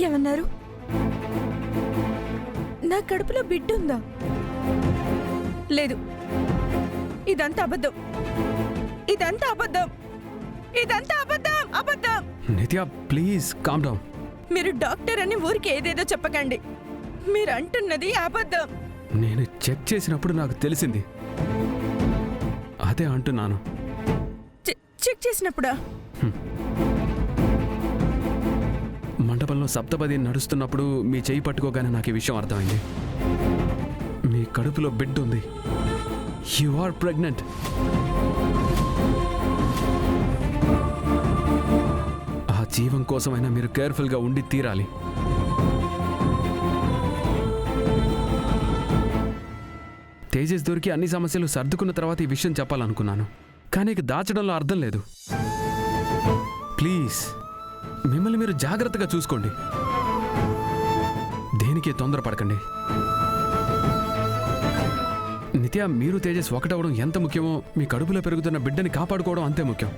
ఏమన్నారు? నా కడుపులో బిడ్డ ఉందా? లేదు, ఇదంతా అబద్ధం, ఇదంతా అబద్ధం, ఇదంతా అబద్ధం, అబద్ధం. నిత్య ప్లీజ్ కామ్ డౌన్. మీరు డాక్టర్ అని ఊరికి ఏదేదో చెప్పకండి. మీరు అంటున్నది అబద్ధం. నేను చెక్ చేసినప్పుడు నాకు తెలిసింది, అదే అంటున్నాను. చెక్ చేసినప్పుడా? మండపంలో సప్తపది నడుస్తున్నప్పుడు మీ చేయి పట్టుకోగానే నాకు ఈ విషయం అర్థమైంది. మీ కడుపులో బిడ్డ ఉంది. You are pregnant. ఆ జీవం కోసమైనా మీరు కేర్ఫుల్గా ఉండి తీరాలి. తేజస్ దొరికి అన్ని సమస్యలు సర్దుకున్న తర్వాత ఈ విషయం చెప్పాలనుకున్నాను, కానీ ఇక దాచడంలో అర్థం లేదు. ప్లీజ్ మిమ్మల్ని మీరు జాగ్రత్తగా చూసుకోండి. దేనికి తొందరపడకండి. నిత్య, మీరు తేజస్ ఒకటవడం ఎంత ముఖ్యమో మీ కడుపులో పెరుగుతున్న బిడ్డని కాపాడుకోవడం అంతే ముఖ్యం.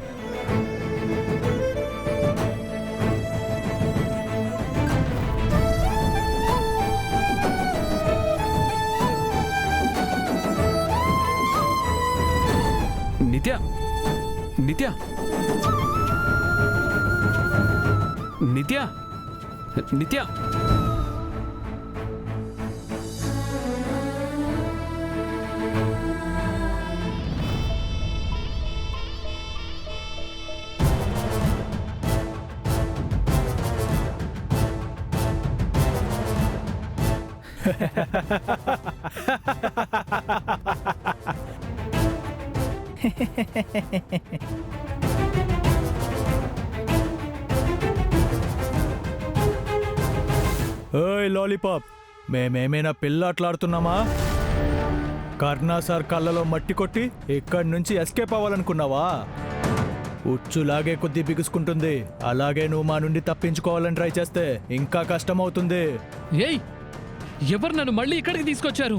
నిత్య, నిత్య, నిత్య, నిత్య. ఓయ్ లాలీపాప్, మేమేమైనా పిల్లాట్లాడుతున్నామా? కర్ణా సార్ కళ్ళలో మట్టి కొట్టి ఇక్కడి నుంచి ఎస్కేప్ అవ్వాలనుకున్నావా? ఉచ్చులాగే కొద్ది బిగుసుకుంటుంది. అలాగే నువ్వు మా నుండి తప్పించుకోవాలని ట్రై చేస్తే ఇంకా కష్టమవుతుంది. ఏయ్, ఎవరు నన్ను మళ్ళీ ఇక్కడికి తీసుకొచ్చారు?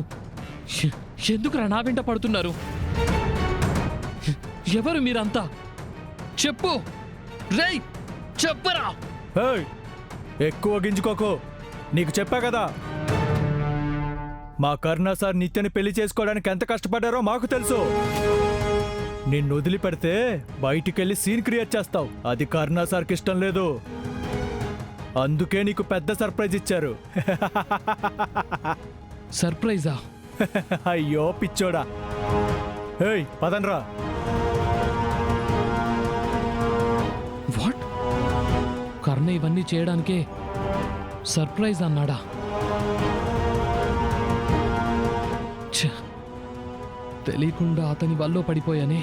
ఎందుకురా నా వెంట పడుతున్నారు? ఎవరు మీరంతా? చెప్పు రేయ్, చెప్పరా. ఏయ్, ఎక్కువ గింజుకోకు. నీకు చెప్పా కదా, మా కర్ణా సార్ నిత్యని పెళ్లి చేసుకోవడానికి ఎంత కష్టపడ్డారో మాకు తెలుసు. నిన్ను వదిలిపెడితే బయటికెళ్ళి సీన్ క్రియేట్ చేస్తావు. అది కర్ణా సార్కి ఇష్టం లేదు. అందుకే నీకు పెద్ద సర్ప్రైజ్ ఇచ్చారు. సర్ప్రైజా? అయ్యో పిచ్చోడా. ఏయ్ పదన్రా. వాట్? కర్ణ ఇవన్నీ చేయడానికే సర్ప్రైజ్ అన్నాడా? తెలియకుండా అతని వల్లో పడిపోయానే.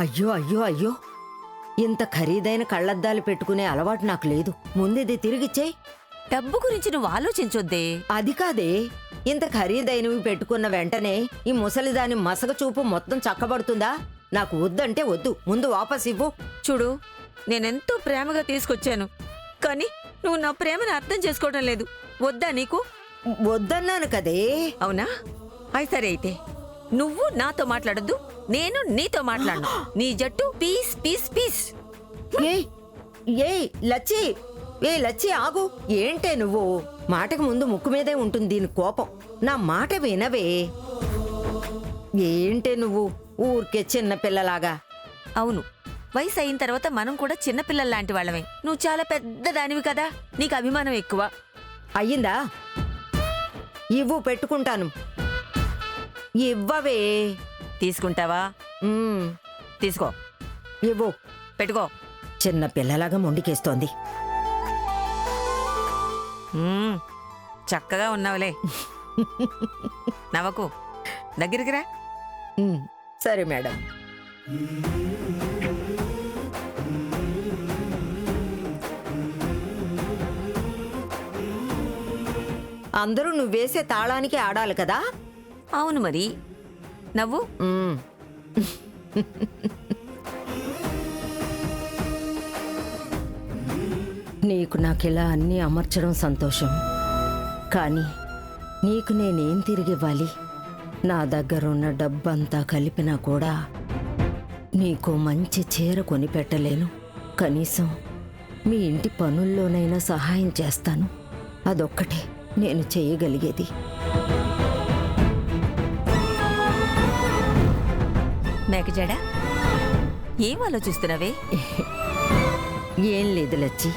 అయ్యో అయ్యో అయ్యో, ఇంత ఖరీదైన కళ్ళద్దాలు పెట్టుకునే అలవాటు నాకు లేదు. ముందిది తిరిగిచ్చేయ్. డబ్బు గురించి నువ్వు ఆలోచించొద్దే. అది కాదే, ఇంత ఖరీదైనవి పెట్టుకున్న వెంటనే ఈ ముసలిదాని మసక చూపు మొత్తం చక్కబడుతుందా? నాకు వద్దంటే వద్దు, ముందు వాపస్ ఇవ్వు. చూడు, నేనెంతో ప్రేమగా తీసుకొచ్చాను, కానీ నువ్వు నా ప్రేమను అర్థం చేసుకోవడం లేదు. వద్దా నీకు? వద్దన్నాను కదే. అవునా? అయి సరే, అయితే నువ్వు నాతో మాట్లాడొద్దు, నేను నీతో మాట్లాడను. నీ జట్టు పీస్ పీస్ పీస్. ఏయ్ ఏయ్ లచ్చి, లచ్చి ఆగు. ఏంటే నువ్వు? మాటకు ముందు ముక్కు మీదే ఉంటుంది దీని కోపం. నా మాట వినవే. ఏంటే నువ్వు ఊరికే చిన్న పిల్లలాగా? అవును, వయసు అయిన తర్వాత మనం కూడా చిన్నపిల్లల్లాంటి వాళ్ళమే. నువ్వు చాలా పెద్ద దానివి కదా, నీకు అభిమానం ఎక్కువ. అయ్యిందా? ఇవ్వు, పెట్టుకుంటాను. ఇవ్వవే. తీసుకుంటావా? తీసుకో. ఇవ్వు. పెట్టుకో. చిన్న పిల్లలాగా మొండికేస్తోంది. చక్కగా ఉన్నావులే. నవ్వకు, దగ్గరికి రా. సరే మేడం. అందరూ నువ్వేసే తాళానికి ఆడాలి కదా? అవును మరి. నవ్వు. నీకు నాకిలా అన్నీ అమర్చడం సంతోషం, కానీ నీకు నేనేం తిరిగివ్వాలి? నా దగ్గరున్న డబ్బంతా కలిపినా కూడా నీకు మంచి చీర కొనిపెట్టలేను. కనీసం మీ ఇంటి పనుల్లోనైనా సహాయం చేస్తాను. అదొక్కటే నేను చేయగలిగేది. మేకజాడా, ఏం ఆలోచిస్తున్నావే? ఏం లేదు లచ్చి.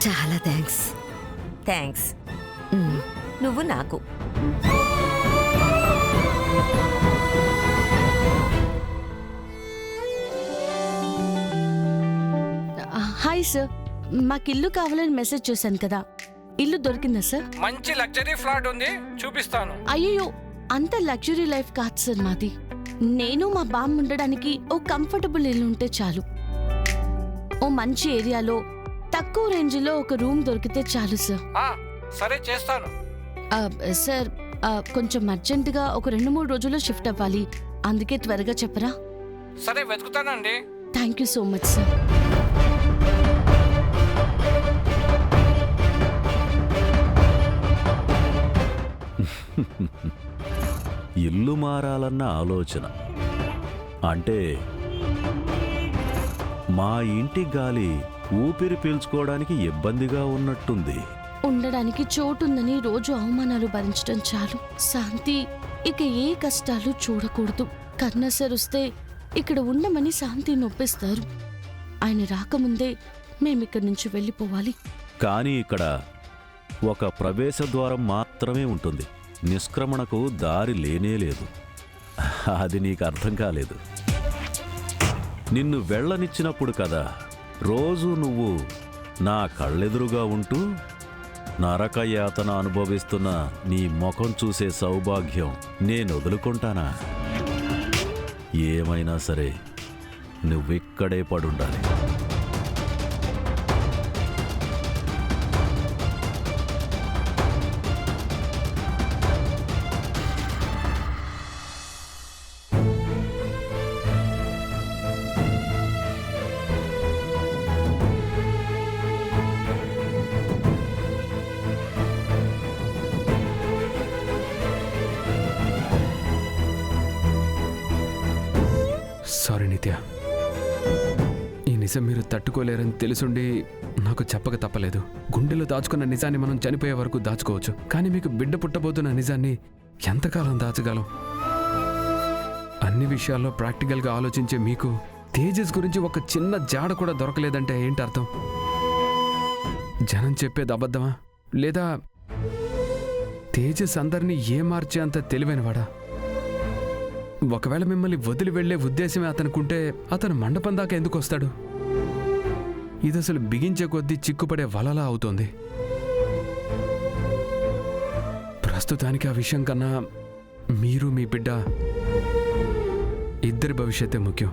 చాలా థ్యాంక్స్. థ్యాంక్స్. నువ్వు నాకు. హాయ్ సార్, మాకు ఇల్లు కావాలని మెసేజ్ చేశాను కదా, ఇల్లు దొరికిందా సార్? మంచి లగ్జరీ ఫ్లాట్ ఉంది, చూపిస్తాను. అయ్యో, అంత లగ్జరీ లైఫ్ కాదు సార్ మాది. నేను మా బామ్మ ఉండడానికి ఓ కంఫర్టబుల్ ఇల్లు ఉంటే చాలు. ఓ మంచి ఏరియాలో తక్కువ రేంజ్లో ఒక రూమ్ దొరికితే చాలు సార్. సరే, చేస్తాను. సార్, కొంచెం అర్జెంటుగా ఒక 2-3 రోజుల్లో షిఫ్ట్ అవ్వాలి, అందుకే త్వరగా చెప్పరా? సరే, వెతుకుతానండి. Thank you so much sir. ఇల్లు మారాలన్న ఆలోచన అంటే మా ఇంటి గాలి ఊపిరి పీల్చుకోవడానికి ఇబ్బందిగా ఉన్నట్టుంది. ఉండడానికి చోటుందని రోజు అవమానాలు భరించడం చాలు. శాంతి ఇక ఏ కష్టాలు చూడకూడదు. కర్ణ సార్ వస్తే ఇక్కడ ఉండమని శాంతి నొప్పిస్తారు. ఆయన రాకముందే మేమిక్కడి నుంచి వెళ్ళిపోవాలి. కానీ ఇక్కడ ఒక ప్రవేశ ద్వారం మాత్రమే ఉంటుంది, నిష్క్రమణకు దారి లేనేలేదు. అది నీకు అర్థం కాలేదు. నిన్ను వెళ్ళనిచ్చినప్పుడు కదా రోజు నువ్వు నా కళ్ళెదురుగా ఉంటూ నరకయాతన అనుభవిస్తున్న నీ ముఖం చూసే సౌభాగ్యం నేను వదులుకుంటానా? ఏమైనా సరే నువ్విక్కడే పడుండాలి. సారీ నిత్య, ఈ నిజం మీరు తట్టుకోలేరని తెలుసుండి నాకు చెప్పక తప్పలేదు. గుండెలో దాచుకున్న నిజాన్ని మనం చనిపోయే వరకు దాచుకోవచ్చు, కానీ మీకు బిడ్డ పుట్టబోతున్న నిజాన్ని ఎంతకాలం దాచగలం? అన్ని విషయాల్లో ప్రాక్టికల్గా ఆలోచించే మీకు తేజస్ గురించి ఒక చిన్న జాడ కూడా దొరకలేదంటే ఏంటి అర్థం? జనం చెప్పేది అబద్ధమా, లేదా తేజస్ అందరినీ ఏమార్చే అంత తెలివైనవాడా? ఒకవేళ మిమ్మల్ని వదిలి వెళ్లే ఉద్దేశమే అతనుకుంటే అతను మండపం దాకా ఎందుకు వస్తాడు? ఇది అసలు బిగించే కొద్దీ చిక్కుపడే వలలా అవుతోంది. ప్రస్తుతానికి ఆ విషయం కన్నా మీరు మీ బిడ్డ ఇద్దరి భవిష్యత్తే ముఖ్యం.